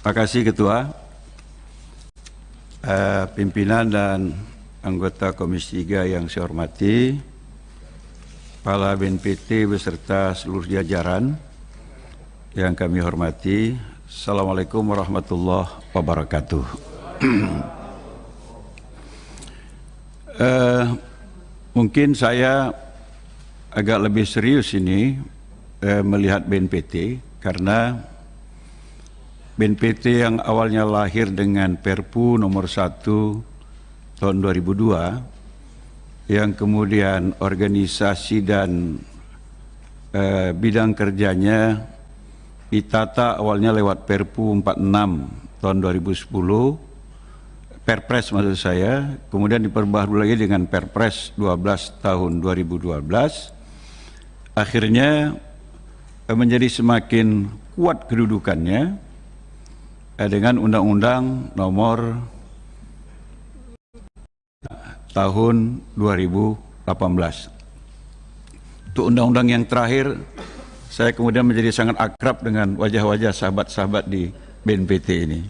Terima kasih Ketua, pimpinan dan anggota Komisi 3 yang saya hormati, Kepala BNPT beserta seluruh jajaran yang kami hormati. Assalamualaikum warahmatullahi wabarakatuh. Mungkin saya agak lebih serius ini melihat BNPT karena BNPT yang awalnya lahir dengan Perpu nomor 1 tahun 2002 yang kemudian organisasi dan bidang kerjanya ditata awalnya lewat Perpu 46 tahun 2010, Perpres maksud saya, kemudian diperbaharui lagi dengan Perpres 12 tahun 2012, akhirnya menjadi semakin kuat kedudukannya dengan Undang-Undang nomor tahun 2018. Itu undang-undang yang terakhir, saya kemudian menjadi sangat akrab dengan wajah-wajah sahabat-sahabat di BNPT ini.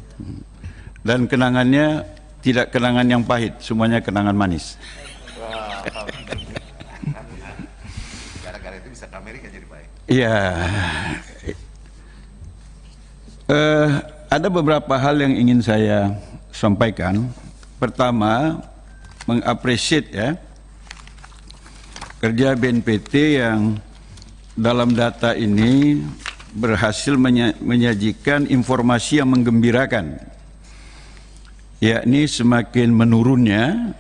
Dan kenangannya tidak kenangan yang pahit, semuanya kenangan manis. Gara-gara itu bisa ke Amerika jadi baik. Iya. Ada beberapa hal yang ingin saya sampaikan. Pertama, mengapresiasi kerja BNPT yang dalam data ini berhasil menyajikan informasi yang menggembirakan, yakni semakin menurunnya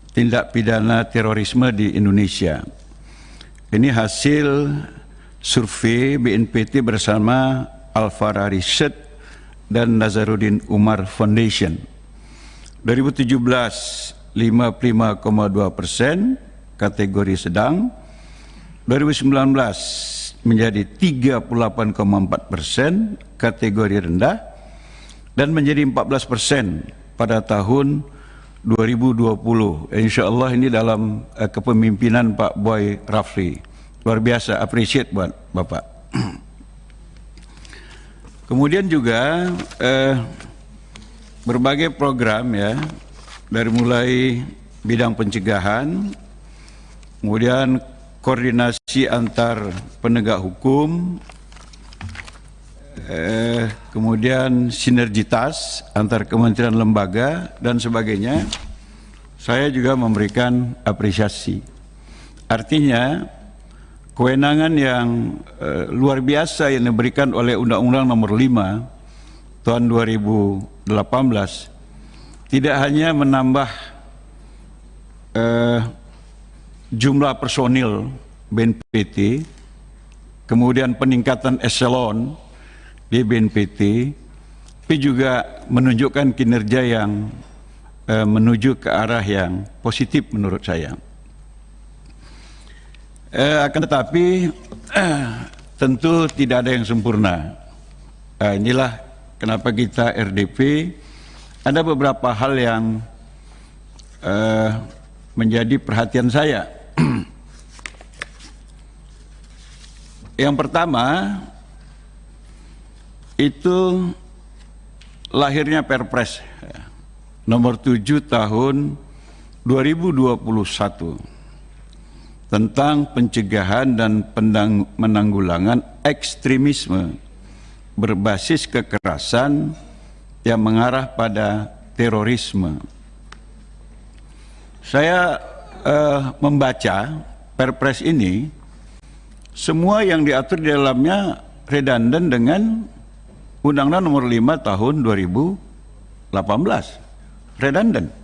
tindak pidana terorisme di Indonesia. Ini hasil survei BNPT bersama Alfara Research dan Nazaruddin Umar Foundation. 2017 55,2% kategori sedang, 2019 menjadi 38,4% kategori rendah, dan menjadi 14% pada tahun 2020. InsyaAllah ini dalam kepemimpinan Pak Boy Rafli. Luar biasa, appreciate buat Bapak. Kemudian juga berbagai program dari mulai bidang pencegahan, kemudian koordinasi antar penegak hukum, kemudian sinergitas antar kementerian lembaga dan sebagainya, saya juga memberikan apresiasi. Artinya kewenangan yang luar biasa yang diberikan oleh Undang-Undang nomor 5 tahun 2018 tidak hanya menambah jumlah personil BNPT, kemudian peningkatan eselon di BNPT, tapi juga menunjukkan kinerja yang menuju ke arah yang positif menurut saya. Akan tetapi tentu tidak ada yang sempurna. Inilah kenapa kita RDP ada beberapa hal yang menjadi perhatian saya. Yang pertama itu lahirnya Perpres nomor 7 tahun 2021 tentang pencegahan dan penanggulangan ekstremisme berbasis kekerasan yang mengarah pada terorisme. Saya membaca Perpres ini, semua yang diatur di dalamnya redundan dengan Undang-Undang nomor 5 tahun 2018. Redundan.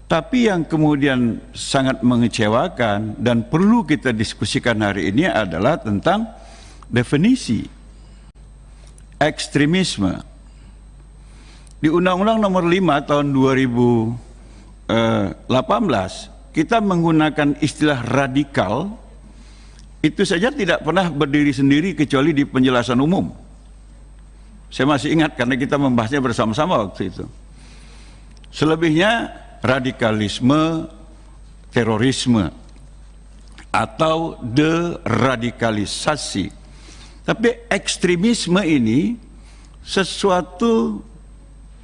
Tapi yang kemudian sangat mengecewakan dan perlu kita diskusikan hari ini adalah tentang definisi ekstremisme. Di Undang-Undang nomor 5 tahun 2018 kita menggunakan istilah radikal, itu saja tidak pernah berdiri sendiri kecuali di penjelasan umum. Saya masih ingat karena kita membahasnya bersama-sama waktu itu. Selebihnya radikalisme, terorisme. atau deradikalisasi. Tapi ekstremisme ini sesuatu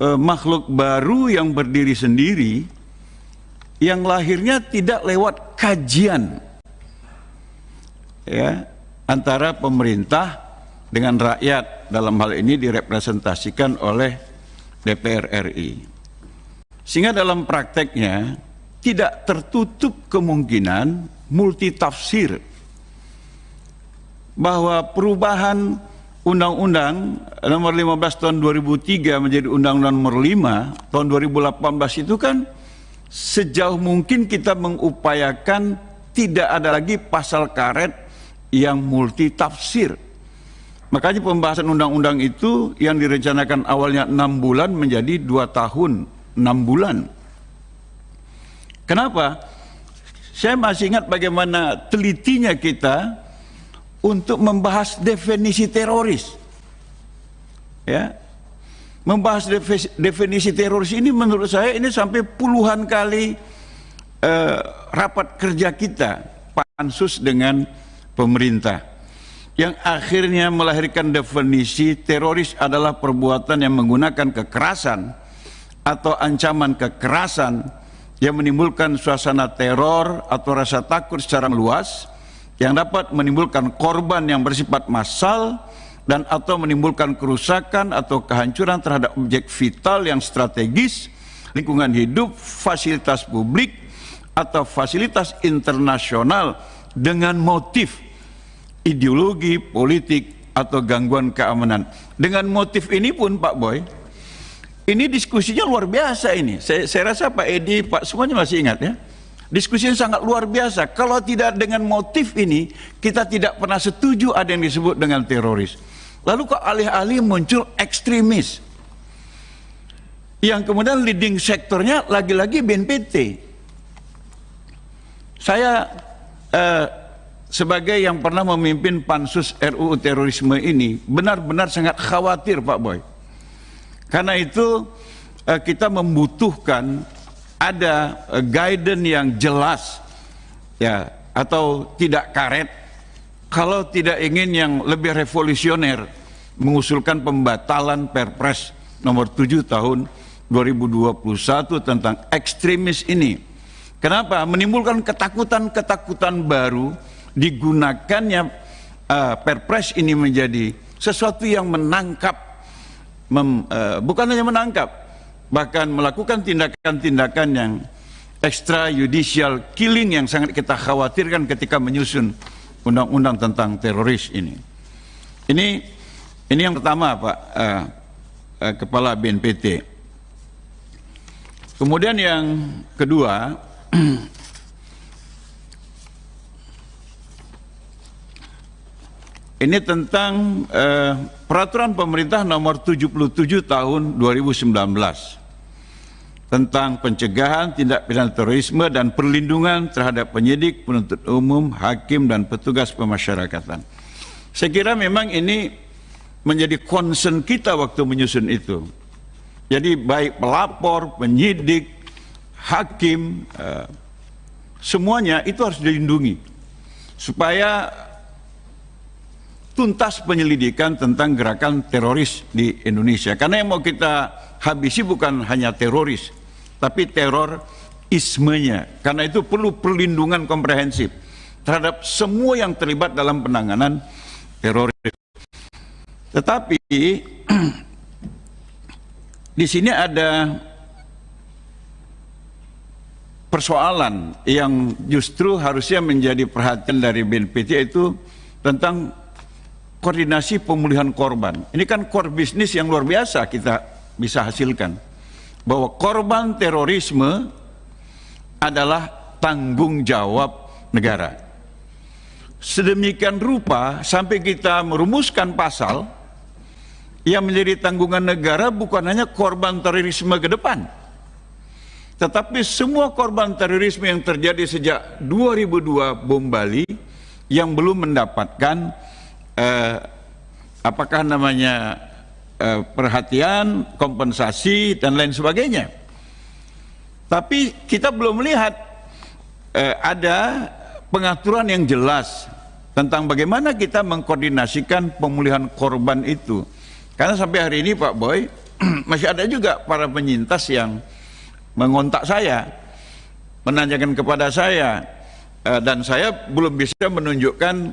makhluk baru yang berdiri sendiri, yang lahirnya tidak lewat kajian ya antara pemerintah dengan rakyat, dalam hal ini direpresentasikan oleh DPR RI. Sehingga dalam prakteknya tidak tertutup kemungkinan multitafsir, bahwa perubahan Undang-Undang nomor 15 tahun 2003 menjadi Undang-Undang nomor 5 tahun 2018 itu kan sejauh mungkin kita mengupayakan tidak ada lagi pasal karet yang multitafsir. Makanya pembahasan undang-undang itu yang direncanakan awalnya 6 bulan menjadi 2 tahun 6 bulan. Kenapa? Saya masih ingat bagaimana telitinya kita untuk membahas definisi teroris. Ya. Membahas definisi teroris ini menurut saya ini sampai puluhan kali rapat kerja kita pansus dengan pemerintah, yang akhirnya melahirkan definisi teroris adalah perbuatan yang menggunakan kekerasan atau ancaman kekerasan yang menimbulkan suasana teror atau rasa takut secara luas, yang dapat menimbulkan korban yang bersifat massal dan atau menimbulkan kerusakan atau kehancuran terhadap objek vital yang strategis, lingkungan hidup, fasilitas publik atau fasilitas internasional dengan motif ideologi, politik atau gangguan keamanan. Dengan motif ini pun Pak Boy, ini diskusinya luar biasa ini. Saya rasa Pak Edi, Pak semuanya masih ingat ya. Diskusinya sangat luar biasa. Kalau tidak dengan motif ini, kita tidak pernah setuju ada yang disebut dengan teroris. Lalu kok alih-alih muncul ekstremis, yang kemudian leading sektornya lagi-lagi BNPT. Saya sebagai yang pernah memimpin pansus RUU terorisme ini benar-benar sangat khawatir Pak Boy. Karena itu kita membutuhkan ada guidance yang jelas ya, atau tidak karet, kalau tidak ingin yang lebih revolusioner, mengusulkan pembatalan Perpres nomor 7 tahun 2021 tentang ekstremis ini. Kenapa? Menimbulkan ketakutan-ketakutan baru, digunakannya Perpres ini menjadi sesuatu yang menangkap, bukan hanya menangkap, bahkan melakukan tindakan-tindakan yang extrajudicial killing yang sangat kita khawatirkan ketika menyusun undang-undang tentang teroris ini. Ini yang pertama Pak Kepala BNPT. Kemudian yang kedua, ini tentang peraturan pemerintah nomor 77 tahun 2019 tentang pencegahan tindak pidana terorisme dan perlindungan terhadap penyidik, penuntut umum, hakim, dan petugas pemasyarakatan. Saya kira memang ini menjadi concern kita waktu menyusun itu. Jadi baik pelapor, penyidik, hakim, semuanya itu harus dilindungi supaya tuntas penyelidikan tentang gerakan teroris di Indonesia. Karena yang mau kita habisi bukan hanya teroris, tapi terorismenya. Karena itu perlu perlindungan komprehensif terhadap semua yang terlibat dalam penanganan teroris. Tetapi di sini ada persoalan yang justru harusnya menjadi perhatian dari BNPT, yaitu tentang koordinasi pemulihan korban. Ini kan core bisnis yang luar biasa kita bisa hasilkan, bahwa korban terorisme adalah tanggung jawab negara. Sedemikian rupa sampai kita merumuskan pasal yang menjadi tanggungan negara bukan hanya korban terorisme ke depan, tetapi semua korban terorisme yang terjadi sejak 2002 bom Bali yang belum mendapatkan apakah namanya perhatian, kompensasi dan lain sebagainya. Tapi kita belum melihat ada pengaturan yang jelas tentang bagaimana kita mengkoordinasikan pemulihan korban itu. Karena sampai hari ini Pak Boy, masih ada juga para penyintas yang mengontak saya, menanyakan kepada saya, dan saya belum bisa menunjukkan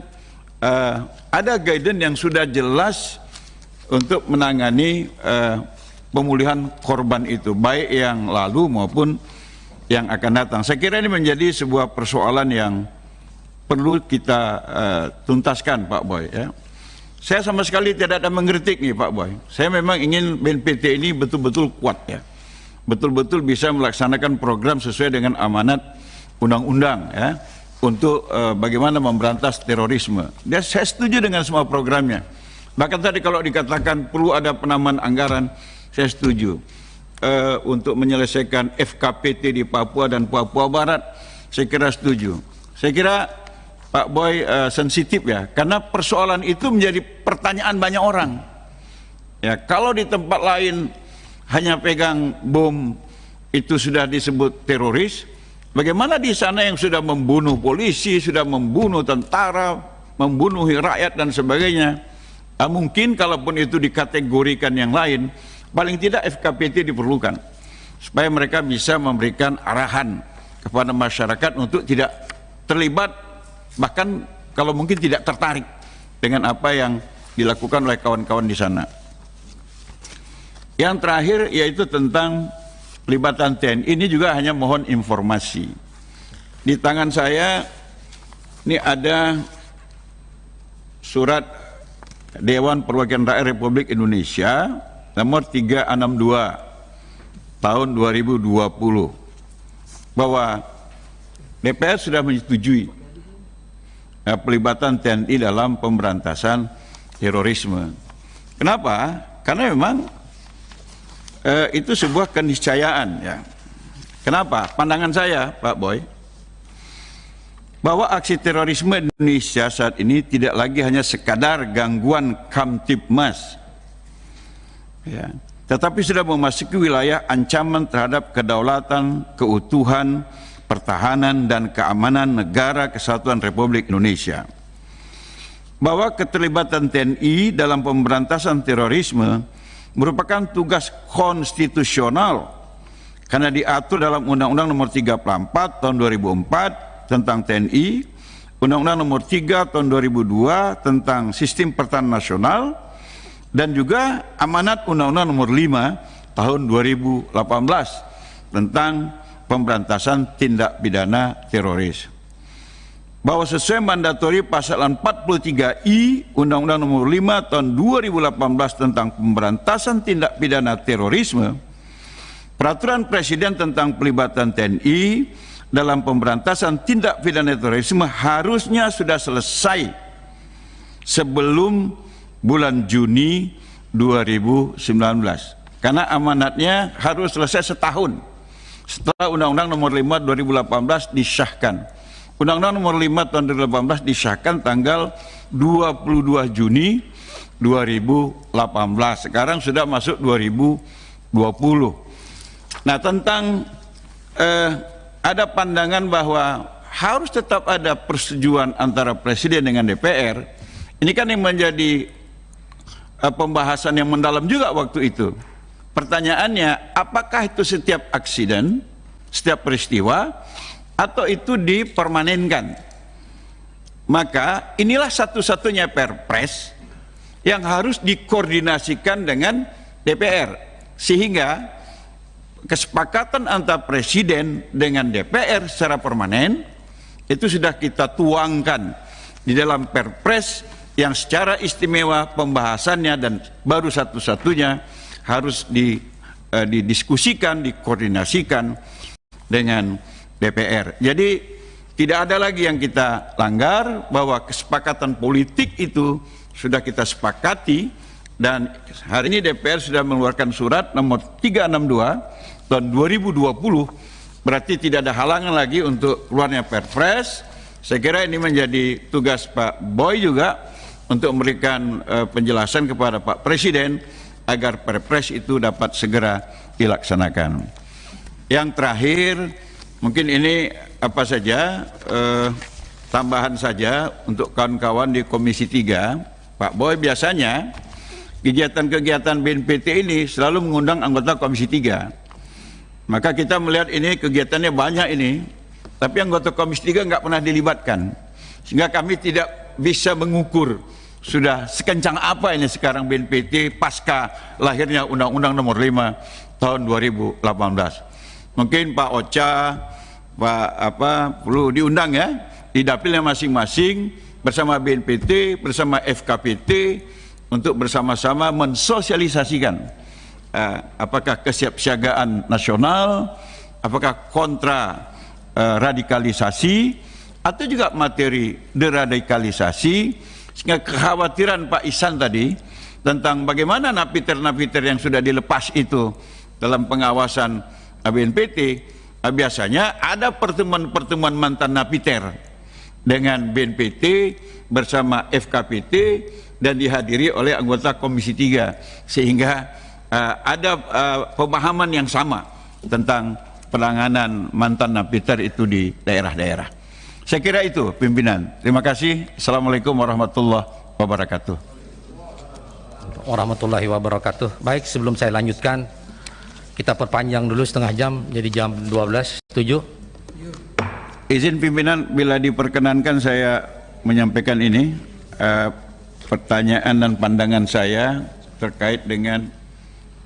ada guidance yang sudah jelas untuk menangani pemulihan korban itu, baik yang lalu maupun yang akan datang. Saya kira ini menjadi sebuah persoalan yang perlu kita tuntaskan, Pak Boy. Ya. Saya sama sekali tidak ada mengkritik nih, Pak Boy. Saya memang ingin BNPT ini betul-betul kuat, ya, betul-betul bisa melaksanakan program sesuai dengan amanat undang-undang, ya, untuk bagaimana memberantas terorisme. Dan saya setuju dengan semua programnya. Bahkan tadi kalau dikatakan perlu ada penambahan anggaran, saya setuju. Untuk menyelesaikan FKPT di Papua dan Papua Barat, saya kira setuju. Saya kira Pak Boy sensitif, ya, karena persoalan itu menjadi pertanyaan banyak orang. Ya, kalau di tempat lain hanya pegang bom itu sudah disebut teroris, bagaimana di sana yang sudah membunuh polisi, sudah membunuh tentara, membunuh rakyat dan sebagainya? Mungkin kalaupun itu dikategorikan yang lain, paling tidak FKPT diperlukan supaya mereka bisa memberikan arahan kepada masyarakat untuk tidak terlibat, bahkan kalau mungkin tidak tertarik dengan apa yang dilakukan oleh kawan-kawan di sana. Yang terakhir yaitu tentang pelibatan TNI. Ini juga hanya mohon informasi. Di tangan saya ini ada surat Dewan Perwakilan Rakyat Republik Indonesia nomor 362 tahun 2020 bahwa DPR sudah menyetujui pelibatan TNI dalam pemberantasan terorisme. Kenapa? Karena memang itu sebuah keniscayaan, ya. Kenapa? Pandangan saya, Pak Boy, bahwa aksi terorisme Indonesia saat ini tidak lagi hanya sekadar gangguan Kamtibmas, ya, tetapi sudah memasuki wilayah ancaman terhadap kedaulatan, keutuhan, pertahanan dan keamanan negara kesatuan Republik Indonesia. Bahwa keterlibatan TNI dalam pemberantasan terorisme merupakan tugas konstitusional karena diatur dalam Undang-Undang Nomor 34 Tahun 2004 tentang TNI, Undang-Undang Nomor 3 Tahun 2002 tentang Sistem Pertahanan Nasional, dan juga amanat Undang-Undang Nomor 5 Tahun 2018 tentang pemberantasan tindak pidana teroris. Bahwa sesuai mandatori pasal 43I Undang-Undang Nomor 5 Tahun 2018 tentang pemberantasan tindak pidana terorisme, Peraturan Presiden tentang pelibatan TNI dalam pemberantasan tindak pidana terorisme harusnya sudah selesai sebelum bulan Juni 2019. Karena amanatnya harus selesai setahun setelah Undang-Undang Nomor 5 2018 disahkan. Undang-Undang Nomor 5 Tahun 2018 disahkan tanggal 22 Juni 2018. Sekarang sudah masuk 2020. Nah, tentang ada pandangan bahwa harus tetap ada persetujuan antara Presiden dengan DPR. Ini kan yang menjadi pembahasan yang mendalam juga waktu itu. Pertanyaannya, apakah itu setiap aksiden, setiap peristiwa, atau itu dipermanenkan? Maka inilah satu-satunya Perpres yang harus dikoordinasikan dengan DPR, sehingga kesepakatan antara Presiden dengan DPR secara permanen itu sudah kita tuangkan di dalam Perpres yang secara istimewa pembahasannya dan baru satu-satunya harus didiskusikan, dikoordinasikan dengan DPR. Jadi tidak ada lagi yang kita langgar, bahwa kesepakatan politik itu sudah kita sepakati, dan hari ini DPR sudah mengeluarkan surat nomor 362 tahun 2020, berarti tidak ada halangan lagi untuk keluarnya Perpres. Saya kira ini menjadi tugas Pak Boy juga untuk memberikan penjelasan kepada Pak Presiden agar Perpres itu dapat segera dilaksanakan. Yang terakhir, mungkin ini apa saja, tambahan saja untuk kawan-kawan di Komisi 3, Pak Boy biasanya kegiatan-kegiatan BNPT ini selalu mengundang anggota Komisi 3. Maka kita melihat ini kegiatannya banyak ini, tapi anggota Komisi 3 nggak pernah dilibatkan. Sehingga kami tidak bisa mengukur sudah sekencang apa ini sekarang BNPT pasca lahirnya Undang-Undang Nomor 5 tahun 2018. Mungkin Pak Ocha, perlu diundang ya di dapilnya masing-masing bersama BNPT, bersama FKPT untuk bersama-sama mensosialisasikan apakah kesiapsiagaan nasional, apakah kontra radikalisasi atau juga materi deradikalisasi, sehingga kekhawatiran Pak Ihsan tadi tentang bagaimana napiter-napiter yang sudah dilepas itu dalam pengawasan BNPT, biasanya ada pertemuan-pertemuan mantan napiter dengan BNPT bersama FKPT dan dihadiri oleh anggota Komisi 3, sehingga ada pemahaman yang sama tentang penanganan mantan napiter itu di daerah-daerah. Saya kira itu pimpinan. Terima kasih. Assalamualaikum warahmatullahi wabarakatuh. Warahmatullahi wabarakatuh. Baik, sebelum saya lanjutkan, kita perpanjang dulu setengah jam jadi jam 12. Setuju? Izin pimpinan, bila diperkenankan saya menyampaikan ini pertanyaan dan pandangan saya terkait dengan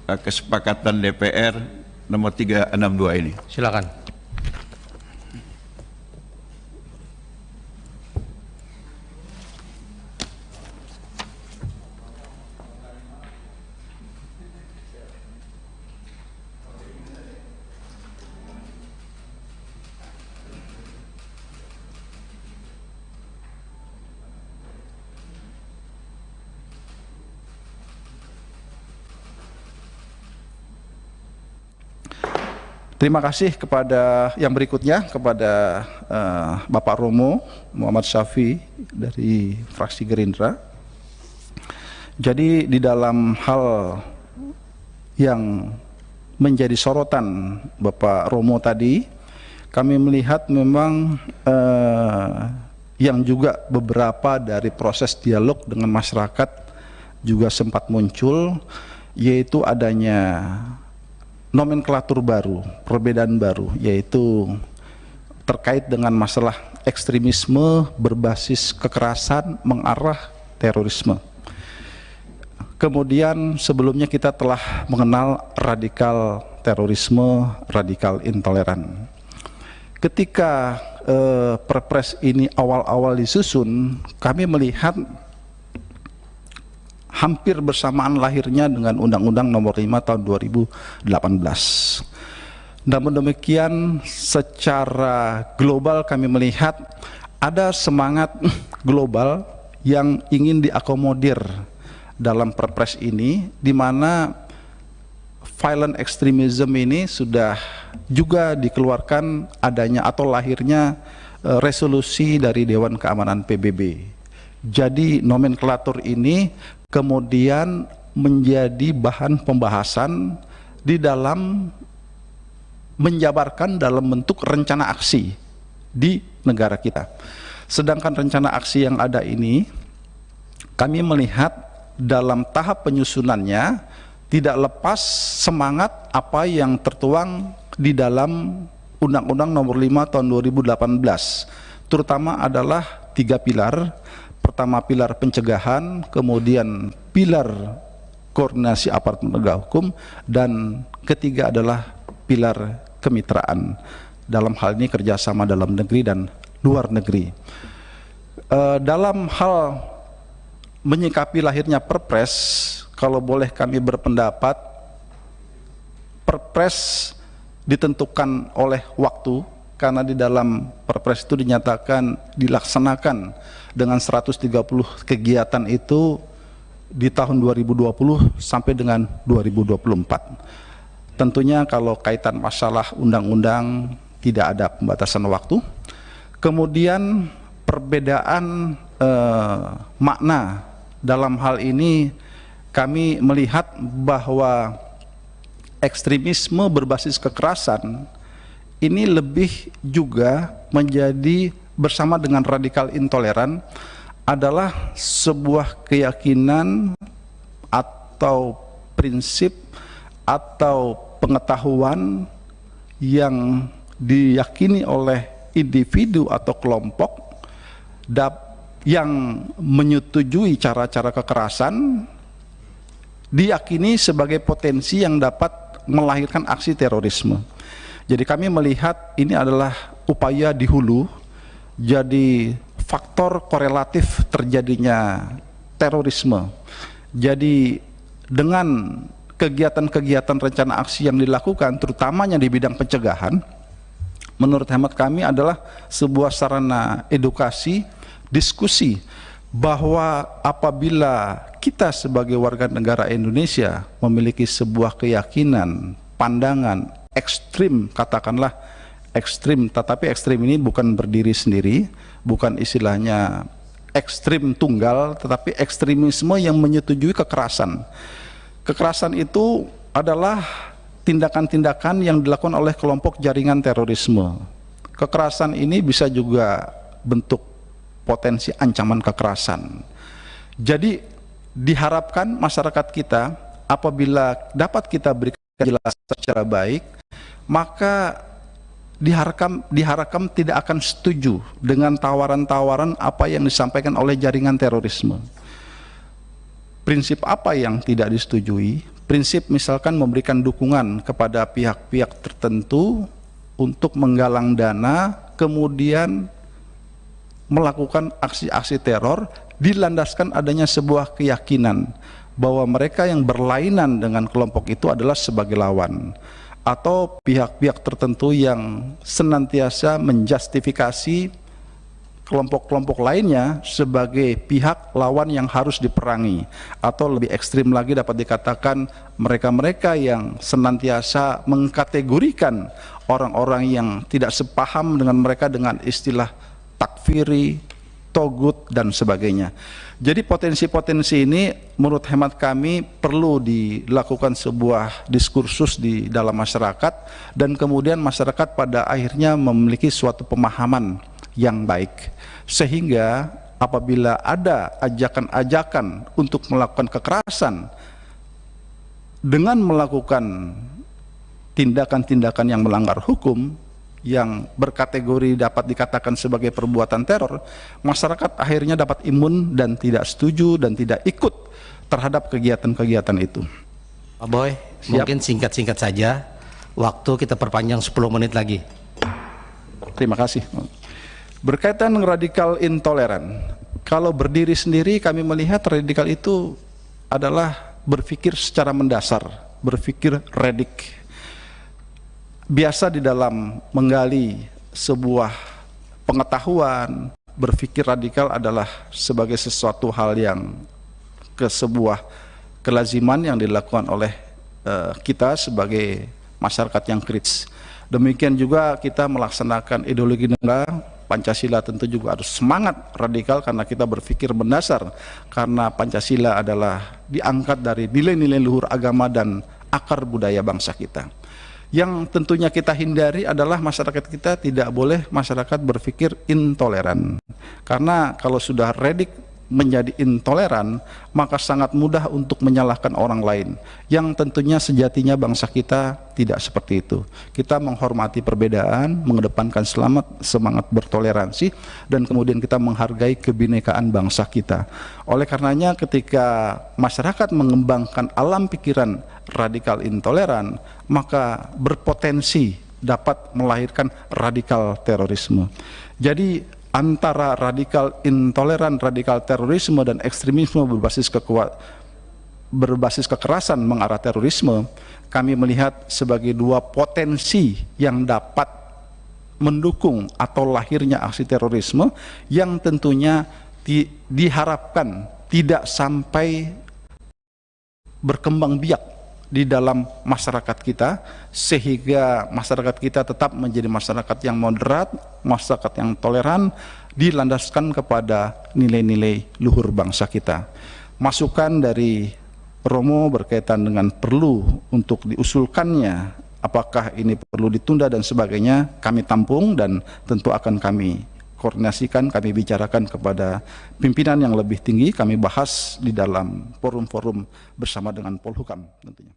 kesepakatan DPR nomor 362 ini. Silakan. Terima kasih kepada yang berikutnya, kepada Bapak Romo Muhammad Syafi dari fraksi Gerindra. Jadi di dalam hal yang menjadi sorotan Bapak Romo tadi, kami melihat memang yang juga beberapa dari proses dialog dengan masyarakat juga sempat muncul, yaitu adanya nomenklatur baru, perbedaan baru, yaitu terkait dengan masalah ekstremisme berbasis kekerasan mengarah terorisme. Kemudian sebelumnya kita telah mengenal radikal terorisme, radikal intoleran. Ketika Perpres ini awal-awal disusun, kami melihat hampir bersamaan lahirnya dengan Undang-Undang Nomor 5 tahun 2018. Namun demikian, secara global kami melihat ada semangat global yang ingin diakomodir dalam Perpres ini, di mana violent extremism ini sudah juga dikeluarkan adanya atau lahirnya resolusi dari Dewan Keamanan PBB. Jadi nomenklatur ini kemudian menjadi bahan pembahasan di dalam menjabarkan dalam bentuk rencana aksi di negara kita. Sedangkan rencana aksi yang ada ini, kami melihat dalam tahap penyusunannya tidak lepas semangat apa yang tertuang di dalam Undang-Undang Nomor 5 tahun 2018, terutama adalah 3 pilar. Pertama, pilar pencegahan, kemudian pilar koordinasi aparat penegak hukum, dan ketiga adalah pilar kemitraan. Dalam hal ini kerjasama dalam negeri dan luar negeri. Dalam hal menyikapi lahirnya Perpres, kalau boleh kami berpendapat, Perpres ditentukan oleh waktu, karena di dalam Perpres itu dinyatakan dilaksanakan dengan 130 kegiatan itu di tahun 2020 sampai dengan 2024. Tentunya kalau kaitan masalah undang-undang tidak ada pembatasan waktu. Kemudian perbedaan makna dalam hal ini, kami melihat bahwa ekstremisme berbasis kekerasan ini lebih juga menjadi bersama dengan radikal intoleran adalah sebuah keyakinan atau prinsip atau pengetahuan yang diyakini oleh individu atau kelompok yang menyetujui cara-cara kekerasan, diyakini sebagai potensi yang dapat melahirkan aksi terorisme. Jadi kami melihat ini adalah upaya di hulu, jadi faktor korelatif terjadinya terorisme. Jadi dengan kegiatan-kegiatan rencana aksi yang dilakukan, terutamanya di bidang pencegahan, menurut hemat kami adalah sebuah sarana edukasi, diskusi, bahwa apabila kita sebagai warga negara Indonesia memiliki sebuah keyakinan, pandangan ekstrim, katakanlah ekstrim, tetapi ekstrim ini bukan berdiri sendiri, bukan istilahnya ekstrim tunggal, tetapi ekstremisme yang menyetujui kekerasan. Kekerasan itu adalah tindakan-tindakan yang dilakukan oleh kelompok jaringan terorisme. Kekerasan ini bisa juga bentuk potensi ancaman kekerasan. Jadi diharapkan masyarakat kita apabila dapat kita berikan penjelasan secara baik, maka diharapkan tidak akan setuju dengan tawaran-tawaran apa yang disampaikan oleh jaringan terorisme. Prinsip apa yang tidak disetujui? Prinsip misalkan memberikan dukungan kepada pihak-pihak tertentu untuk menggalang dana, kemudian melakukan aksi-aksi teror dilandaskan adanya sebuah keyakinan bahwa mereka yang berlainan dengan kelompok itu adalah sebagai lawan, atau pihak-pihak tertentu yang senantiasa menjustifikasi kelompok-kelompok lainnya sebagai pihak lawan yang harus diperangi, atau lebih ekstrim lagi dapat dikatakan mereka-mereka yang senantiasa mengkategorikan orang-orang yang tidak sepaham dengan mereka dengan istilah takfiri, togut, dan sebagainya. Jadi potensi-potensi ini menurut hemat kami perlu dilakukan sebuah diskursus di dalam masyarakat, dan kemudian masyarakat pada akhirnya memiliki suatu pemahaman yang baik, sehingga apabila ada ajakan-ajakan untuk melakukan kekerasan dengan melakukan tindakan-tindakan yang melanggar hukum yang berkategori dapat dikatakan sebagai perbuatan teror, masyarakat akhirnya dapat imun dan tidak setuju dan tidak ikut terhadap kegiatan-kegiatan itu. Pak Boy, mungkin singkat-singkat saja, waktu kita perpanjang 10 menit lagi. Terima kasih. Berkaitan dengan radikal intoleran, kalau berdiri sendiri kami melihat radikal itu adalah berpikir secara mendasar, berpikir redik. Biasa di dalam menggali sebuah pengetahuan, berpikir radikal adalah sebagai sesuatu hal yang sebuah kelaziman yang dilakukan oleh kita sebagai masyarakat yang kritis. Demikian juga kita melaksanakan ideologi negara, Pancasila tentu juga harus semangat radikal karena kita berpikir mendasar, karena Pancasila adalah diangkat dari nilai-nilai luhur agama dan akar budaya bangsa kita. Yang tentunya kita hindari adalah masyarakat kita tidak boleh masyarakat berpikir intoleran, karena kalau sudah redik menjadi intoleran maka sangat mudah untuk menyalahkan orang lain, yang tentunya sejatinya bangsa kita tidak seperti itu. Kita menghormati perbedaan, mengedepankan semangat bertoleransi, dan kemudian kita menghargai kebinekaan bangsa kita. Oleh karenanya ketika masyarakat mengembangkan alam pikiran radikal intoleran, maka berpotensi dapat melahirkan radikal terorisme. Jadi antara radikal intoleran, radikal terorisme, dan ekstremisme berbasis kekerasan mengarah terorisme, kami melihat sebagai dua potensi yang dapat mendukung atau lahirnya aksi terorisme yang tentunya diharapkan tidak sampai berkembang biak di dalam masyarakat kita, sehingga masyarakat kita tetap menjadi masyarakat yang moderat, masyarakat yang toleran, dilandaskan kepada nilai-nilai luhur bangsa kita. Masukan dari Romo berkaitan dengan perlu untuk diusulkannya, apakah ini perlu ditunda dan sebagainya, kami tampung dan tentu akan kami koordinasikan, kami bicarakan kepada pimpinan yang lebih tinggi, kami bahas di dalam forum-forum bersama dengan Polhukam tentunya.